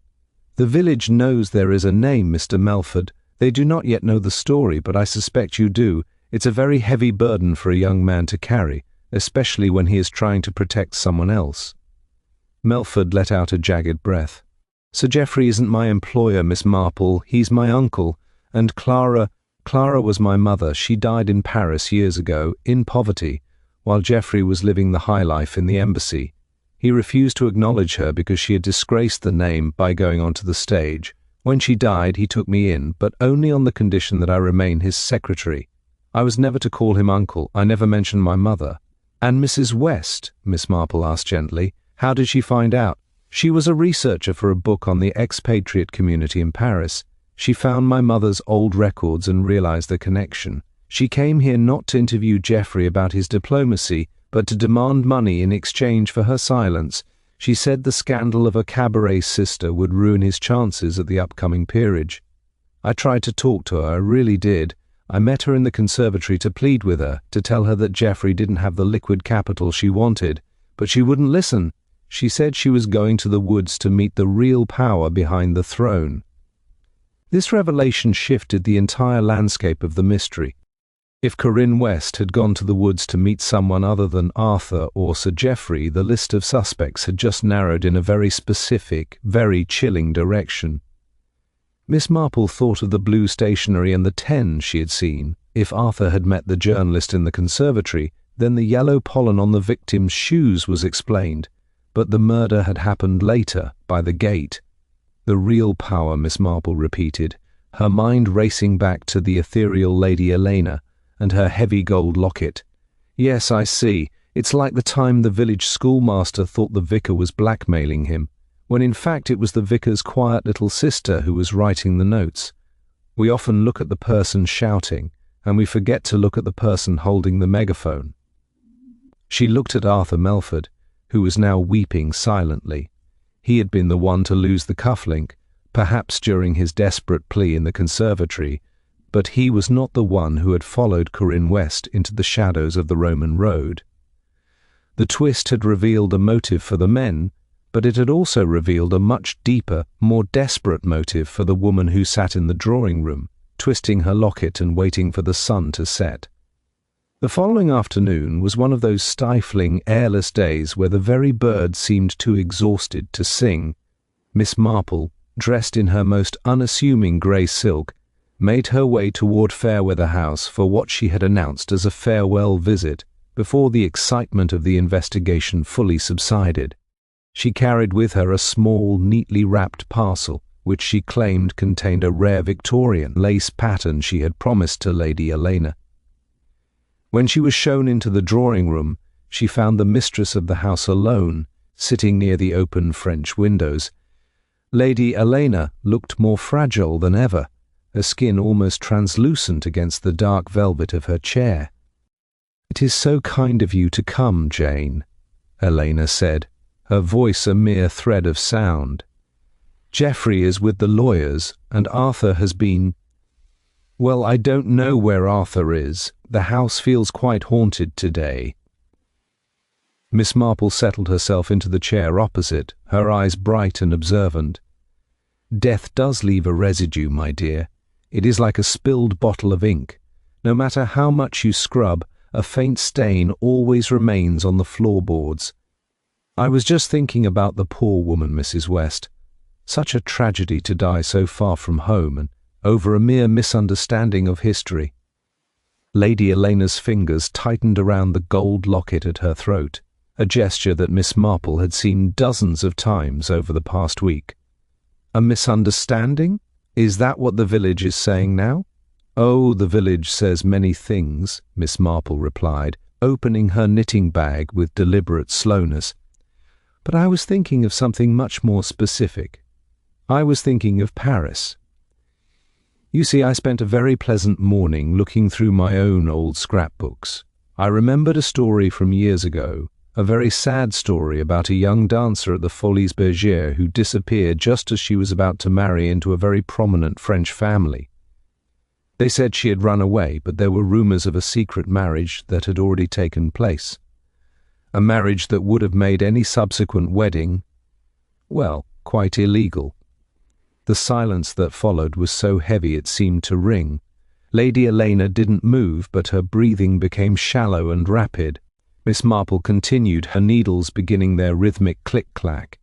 "The village knows there is a name, Mr. Melford. They do not yet know the story, but I suspect you do. It's a very heavy burden for a young man to carry, especially when he is trying to protect someone else." Melford let out a jagged breath. "Sir Geoffrey isn't my employer, Miss Marple. He's my uncle. And Clara was my mother. She died in Paris years ago, in poverty, while Geoffrey was living the high life in the embassy. He refused to acknowledge her because she had disgraced the name by going onto the stage. When she died, he took me in, but only on the condition that I remain his secretary. I was never to call him uncle. I never mentioned my mother." "And Mrs. West?" Miss Marple asked gently. "How did she find out?" "She was a researcher for a book on the expatriate community in Paris. She found my mother's old records and realized the connection. She came here not to interview Geoffrey about his diplomacy, but to demand money in exchange for her silence. She said the scandal of a cabaret sister would ruin his chances at the upcoming peerage. I tried to talk to her, I really did. I met her in the conservatory to plead with her, to tell her that Geoffrey didn't have the liquid capital she wanted, but she wouldn't listen. She said she was going to the woods to meet the real power behind the throne." This revelation shifted the entire landscape of the mystery. If Corinne West had gone to the woods to meet someone other than Arthur or Sir Geoffrey, the list of suspects had just narrowed in a very specific, very chilling direction. Miss Marple thought of the blue stationery and the 10 she had seen. If Arthur had met the journalist in the conservatory, then the yellow pollen on the victim's shoes was explained. But the murder had happened later, by the gate. "The real power," Miss Marple repeated, her mind racing back to the ethereal Lady Elena and her heavy gold locket. "Yes, I see. It's like the time the village schoolmaster thought the vicar was blackmailing him, when in fact it was the vicar's quiet little sister who was writing the notes. We often look at the person shouting, and we forget to look at the person holding the megaphone." She looked at Arthur Melford, who was now weeping silently. He had been the one to lose the cufflink, perhaps during his desperate plea in the conservatory, but he was not the one who had followed Corinne West into the shadows of the Roman road. The twist had revealed a motive for the men, but it had also revealed a much deeper, more desperate motive for the woman who sat in the drawing room, twisting her locket and waiting for the sun to set. The following afternoon was one of those stifling, airless days where the very birds seemed too exhausted to sing. Miss Marple, dressed in her most unassuming grey silk, made her way toward Fairweather House for what she had announced as a farewell visit before the excitement of the investigation fully subsided. She carried with her a small, neatly wrapped parcel, which she claimed contained a rare Victorian lace pattern she had promised to Lady Elena. When she was shown into the drawing room, she found the mistress of the house alone, sitting near the open French windows. Lady Elena looked more fragile than ever, her skin almost translucent against the dark velvet of her chair. "It is so kind of you to come, Jane," Elena said, her voice a mere thread of sound. Geoffrey is with the lawyers, and Arthur has been... Well, I don't know where Arthur is. The house feels quite haunted today." Miss Marple settled herself into the chair opposite, her eyes bright and observant. "Death does leave a residue, my dear. It is like a spilled bottle of ink. No matter how much you scrub, a faint stain always remains on the floorboards. I was just thinking about the poor woman, Mrs. West. Such a tragedy to die so far from home and over a mere misunderstanding of history." Lady Elena's fingers tightened around the gold locket at her throat, a gesture that Miss Marple had seen dozens of times over the past week. "A misunderstanding? Is that what the village is saying now?" "Oh, the village says many things," Miss Marple replied, opening her knitting bag with deliberate slowness. "But I was thinking of something much more specific. I was thinking of Paris. You see, I spent a very pleasant morning looking through my own old scrapbooks. I remembered a story from years ago, a very sad story about a young dancer at the Folies Bergère who disappeared just as she was about to marry into a very prominent French family. They said she had run away, but there were rumors of a secret marriage that had already taken place. A marriage that would have made any subsequent wedding, well, quite illegal. The silence that followed was so heavy it seemed to ring. Lady Elena didn't move, but her breathing became shallow and rapid. Miss Marple continued, her needles beginning their rhythmic click-clack.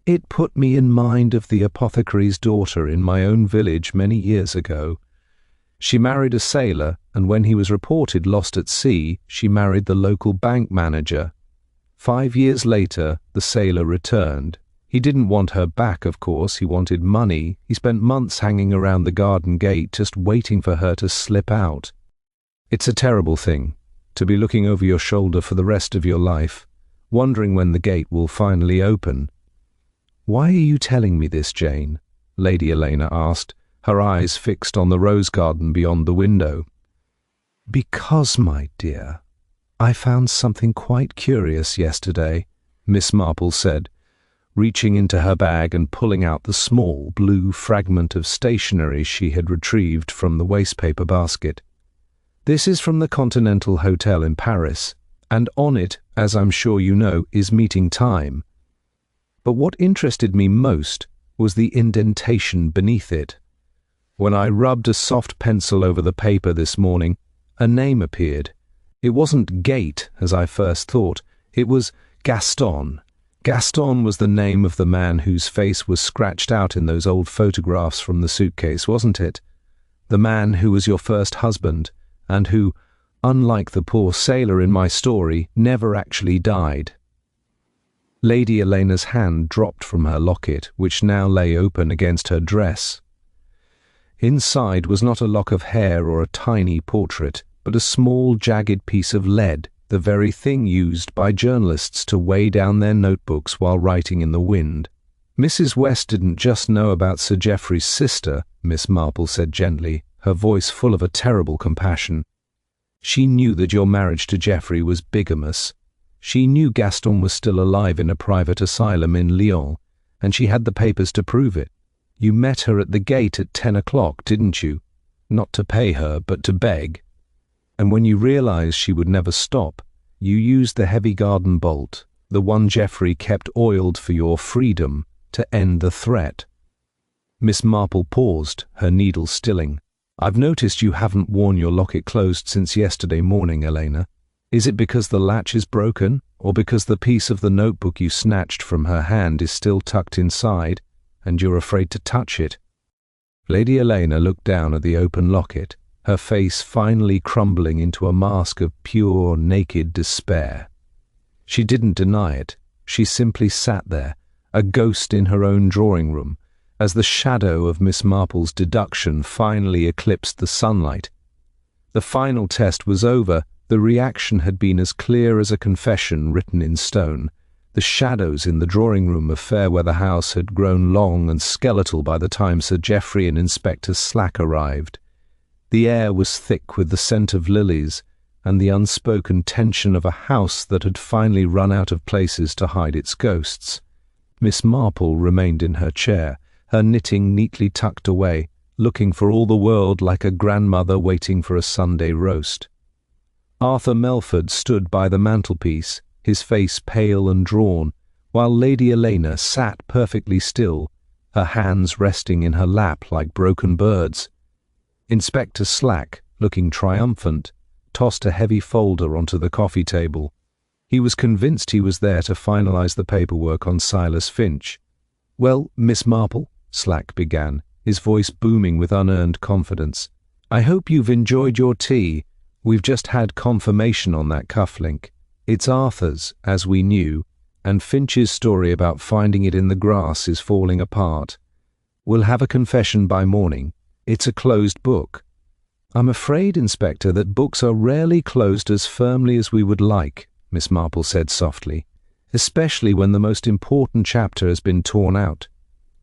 "It put me in mind of the apothecary's daughter in my own village many years ago. She married a sailor, and when he was reported lost at sea, she married the local bank manager. 5 years later, the sailor returned. He didn't want her back, of course. He wanted money. He spent months hanging around the garden gate, just waiting for her to slip out. It's a terrible thing, to be looking over your shoulder for the rest of your life, wondering when the gate will finally open." "Why are you telling me this, Jane?" Lady Elena asked, her eyes fixed on the rose garden beyond the window. "Because, my dear, I found something quite curious yesterday," Miss Marple said, reaching into her bag and pulling out the small blue fragment of stationery she had retrieved from the wastepaper basket. "This is from the Continental Hotel in Paris, and on it, as I'm sure you know, is meeting time. But what interested me most was the indentation beneath it. When I rubbed a soft pencil over the paper this morning, a name appeared. It wasn't Gate, as I first thought. It was Gaston. Gaston was the name of the man whose face was scratched out in those old photographs from the suitcase, wasn't it? The man who was your first husband, and who, unlike the poor sailor in my story, never actually died." Lady Elena's hand dropped from her locket, which now lay open against her dress. Inside was not a lock of hair or a tiny portrait, but a small jagged piece of lead, the very thing used by journalists to weigh down their notebooks while writing in the wind. "Mrs. West didn't just know about Sir Geoffrey's sister," Miss Marple said gently, her voice full of a terrible compassion. "She knew that your marriage to Geoffrey was bigamous. She knew Gaston was still alive in a private asylum in Lyon, and she had the papers to prove it. You met her at the gate at 10 o'clock, didn't you? Not to pay her, but to beg. And when you realized she would never stop, you used the heavy garden bolt, the one Geoffrey kept oiled for your freedom, to end the threat." Miss Marple paused, her needle stilling. "I've noticed you haven't worn your locket closed since yesterday morning, Elena. Is it because the latch is broken, or because the piece of the notebook you snatched from her hand is still tucked inside, and you're afraid to touch it?" Lady Elena looked down at the open locket, her face finally crumbling into a mask of pure, naked despair. She didn't deny it. She simply sat there, a ghost in her own drawing room, as the shadow of Miss Marple's deduction finally eclipsed the sunlight. The final test was over. The reaction had been as clear as a confession written in stone. The shadows in the drawing-room of Fairweather House had grown long and skeletal by the time Sir Geoffrey and Inspector Slack arrived. The air was thick with the scent of lilies and the unspoken tension of a house that had finally run out of places to hide its ghosts. Miss Marple remained in her chair, her knitting neatly tucked away, looking for all the world like a grandmother waiting for a Sunday roast. Arthur Melford stood by the mantelpiece, his face pale and drawn, while Lady Elena sat perfectly still, her hands resting in her lap like broken birds. Inspector Slack, looking triumphant, tossed a heavy folder onto the coffee table. He was convinced he was there to finalize the paperwork on Silas Finch. "Well, Miss Marple," Slack began, his voice booming with unearned confidence, "I hope you've enjoyed your tea. We've just had confirmation on that cufflink. It's Arthur's, as we knew, and Finch's story about finding it in the grass is falling apart. We'll have a confession by morning. It's a closed book." "I'm afraid, Inspector, that books are rarely closed as firmly as we would like," Miss Marple said softly, "especially when the most important chapter has been torn out.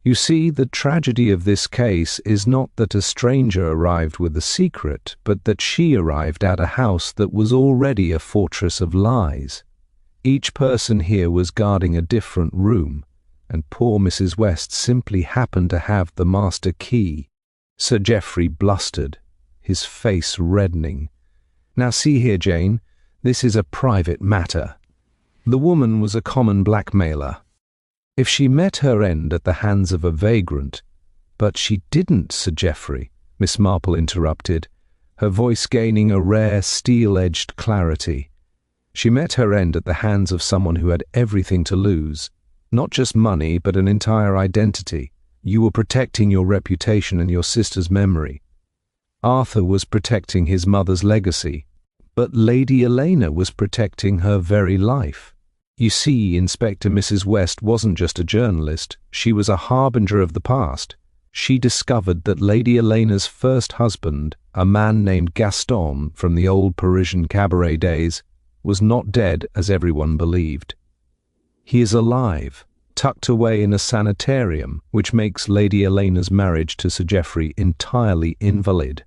You see, the tragedy of this case is not that a stranger arrived with a secret, but that she arrived at a house that was already a fortress of lies. Each person here was guarding a different room, and poor Mrs. West simply happened to have the master key." Sir Geoffrey blustered, his face reddening. "Now see here, Jane, this is a private matter. The woman was a common blackmailer. If she met her end at the hands of a vagrant—" "But she didn't, Sir Geoffrey," Miss Marple interrupted, her voice gaining a rare steel-edged clarity. "She met her end at the hands of someone who had everything to lose, not just money, but an entire identity. You were protecting your reputation and your sister's memory. Arthur was protecting his mother's legacy, but Lady Elena was protecting her very life. You see, Inspector, Mrs. West wasn't just a journalist, she was a harbinger of the past. She discovered that Lady Elena's first husband, a man named Gaston from the old Parisian cabaret days, was not dead as everyone believed. He is alive, tucked away in a sanitarium, which makes Lady Elena's marriage to Sir Geoffrey entirely invalid."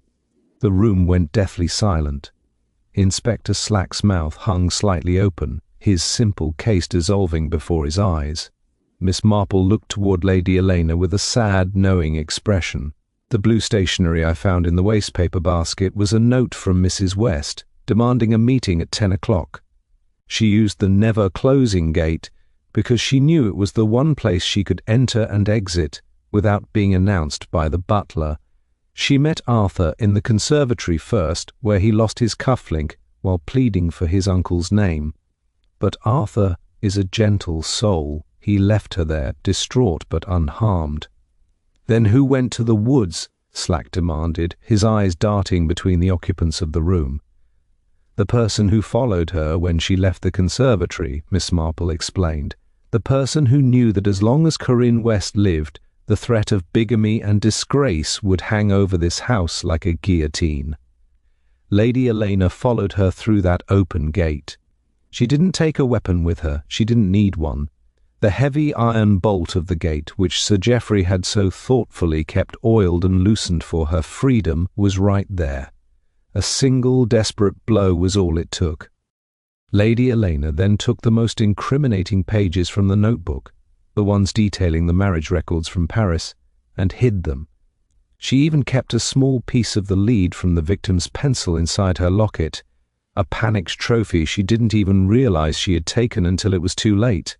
The room went deathly silent. Inspector Slack's mouth hung slightly open, his simple case dissolving before his eyes. Miss Marple looked toward Lady Elena with a sad, knowing expression. "The blue stationery I found in the wastepaper basket was a note from Mrs. West, demanding a meeting at 10 o'clock. She used the never-closing gate because she knew it was the one place she could enter and exit without being announced by the butler. She met Arthur in the conservatory first, where he lost his cufflink while pleading for his uncle's name. But Arthur is a gentle soul. He left her there, distraught but unharmed." "Then who went to the woods?" Slack demanded, his eyes darting between the occupants of the room. "The person who followed her when she left the conservatory," Miss Marple explained. "The person who knew that as long as Corinne West lived, the threat of bigamy and disgrace would hang over this house like a guillotine. Lady Elena followed her through that open gate. She didn't take a weapon with her, she didn't need one. The heavy iron bolt of the gate, which Sir Geoffrey had so thoughtfully kept oiled and loosened for her freedom, was right there. A single desperate blow was all it took. Lady Elena then took the most incriminating pages from the notebook, the ones detailing the marriage records from Paris, and hid them. She even kept a small piece of the lead from the victim's pencil inside her locket, a panicked trophy she didn't even realize she had taken until it was too late."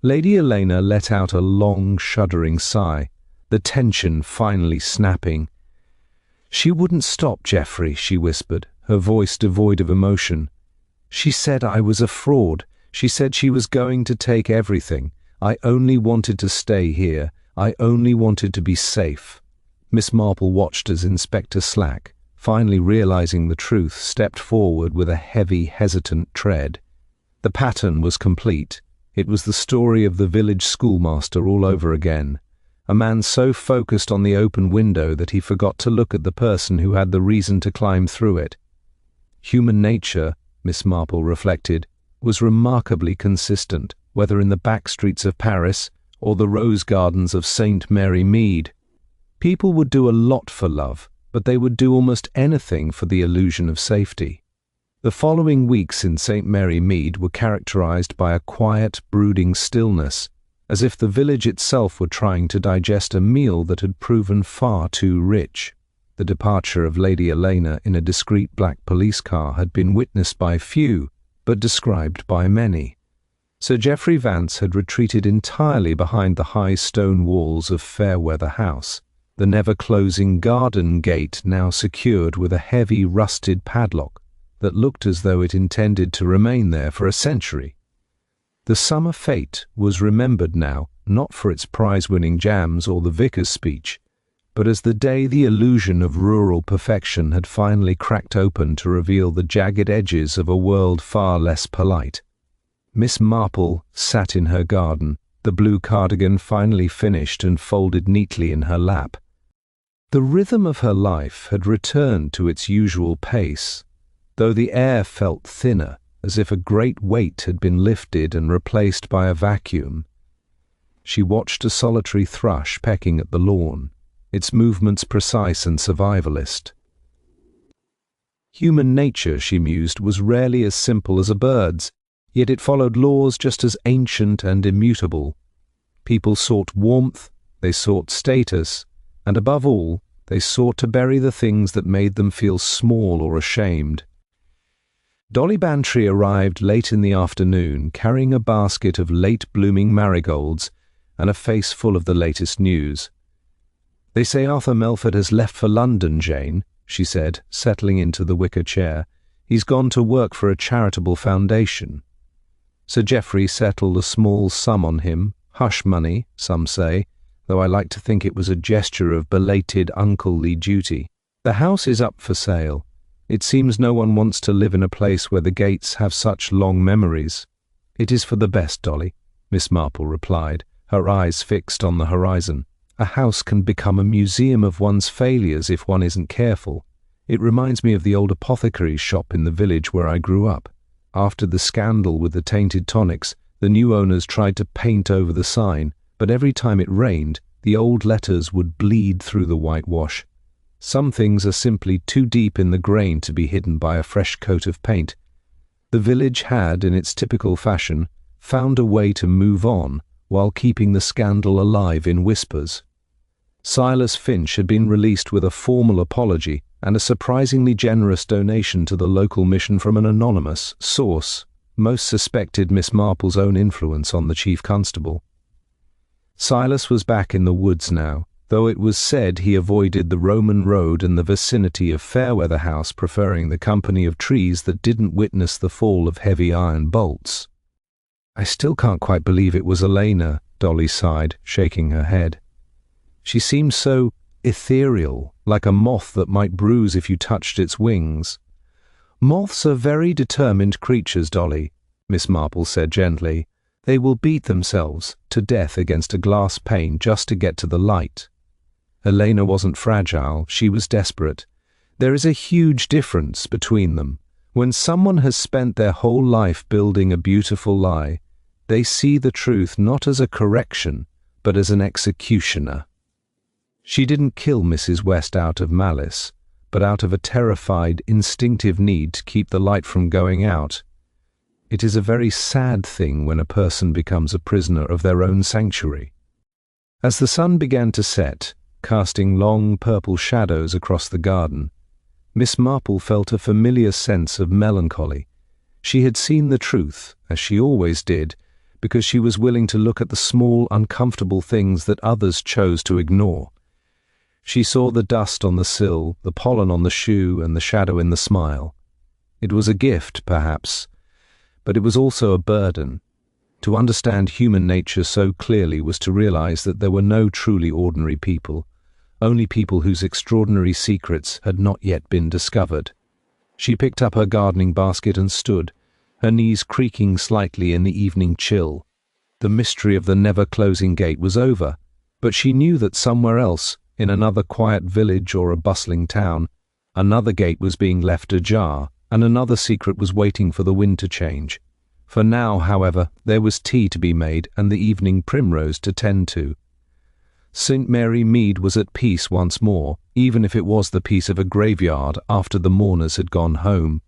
Lady Elena let out a long, shuddering sigh, the tension finally snapping. "She wouldn't stop, Geoffrey," she whispered, her voice devoid of emotion. "She said I was a fraud. She said she was going to take everything. I only wanted to stay here. I only wanted to be safe." Miss Marple watched as Inspector Slack, finally realizing the truth, stepped forward with a heavy, hesitant tread. The pattern was complete. It was the story of the village schoolmaster all over again. A man so focused on the open window that he forgot to look at the person who had the reason to climb through it. Human nature, Miss Marple reflected, was remarkably consistent, whether in the back streets of Paris or the rose gardens of St. Mary Mead. People would do a lot for love, but they would do almost anything for the illusion of safety. The following weeks in St. Mary Mead were characterized by a quiet, brooding stillness, as if the village itself were trying to digest a meal that had proven far too rich. The departure of Lady Elena in a discreet black police car had been witnessed by few, but described by many. Sir Geoffrey Vance had retreated entirely behind the high stone walls of Fairweather House, the never-closing garden gate now secured with a heavy rusted padlock that looked as though it intended to remain there for a century. The summer fete was remembered now, not for its prize-winning jams or the vicar's speech, but as the day the illusion of rural perfection had finally cracked open to reveal the jagged edges of a world far less polite. Miss Marple sat in her garden, the blue cardigan finally finished and folded neatly in her lap. The rhythm of her life had returned to its usual pace, though the air felt thinner, as if a great weight had been lifted and replaced by a vacuum. She watched a solitary thrush pecking at the lawn, its movements precise and survivalist. Human nature, she mused, was rarely as simple as a bird's, yet it followed laws just as ancient and immutable. People sought warmth, they sought status, and above all, they sought to bury the things that made them feel small or ashamed. Dolly Bantry arrived late in the afternoon, carrying a basket of late-blooming marigolds and a face full of the latest news. "They say Arthur Melford has left for London, Jane," she said, settling into the wicker chair. "He's gone to work for a charitable foundation." Sir Geoffrey settled a small sum on him, hush money, some say, though I like to think it was a gesture of belated unclely duty. "The house is up for sale. It seems no one wants to live in a place where the gates have such long memories." "It is for the best, Dolly," Miss Marple replied, her eyes fixed on the horizon. "A house can become a museum of one's failures if one isn't careful. It reminds me of the old apothecary's shop in the village where I grew up. After the scandal with the tainted tonics, the new owners tried to paint over the sign, but every time it rained, the old letters would bleed through the whitewash. Some things are simply too deep in the grain to be hidden by a fresh coat of paint. The village had, in its typical fashion, found a way to move on while keeping the scandal alive in whispers. Silas Finch had been released with a formal apology and a surprisingly generous donation to the local mission from an anonymous source. Most suspected Miss Marple's own influence on the chief constable. Silas was back in the woods now, though it was said he avoided the Roman road and the vicinity of Fairweather House, preferring the company of trees that didn't witness the fall of heavy iron bolts. "I still can't quite believe it was Elena," Dolly sighed, shaking her head. "She seemed so ethereal, like a moth that might bruise if you touched its wings." "Moths are very determined creatures, Dolly," Miss Marple said gently. "They will beat themselves to death against a glass pane just to get to the light." Elena wasn't fragile, she was desperate. There is a huge difference between them. When someone has spent their whole life building a beautiful lie, they see the truth not as a correction, but as an executioner. She didn't kill Mrs. West out of malice, but out of a terrified, instinctive need to keep the light from going out. It is a very sad thing when a person becomes a prisoner of their own sanctuary. As the sun began to set, casting long purple shadows across the garden, Miss Marple felt a familiar sense of melancholy. She had seen the truth, as she always did, because she was willing to look at the small, uncomfortable things that others chose to ignore. She saw the dust on the sill, the pollen on the shoe, and the shadow in the smile. It was a gift, perhaps, but it was also a burden. To understand human nature so clearly was to realize that there were no truly ordinary people, only people whose extraordinary secrets had not yet been discovered. She picked up her gardening basket and stood, her knees creaking slightly in the evening chill. The mystery of the never-closing gate was over, but she knew that somewhere else, in another quiet village or a bustling town, another gate was being left ajar, and another secret was waiting for the wind to change. For now, however, there was tea to be made and the evening primrose to tend to. St. Mary Mead was at peace once more, even if it was the peace of a graveyard after the mourners had gone home.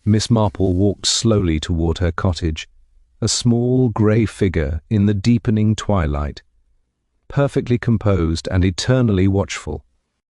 Miss Marple walked slowly toward her cottage. a small grey figure in the deepening twilight, perfectly composed and eternally watchful.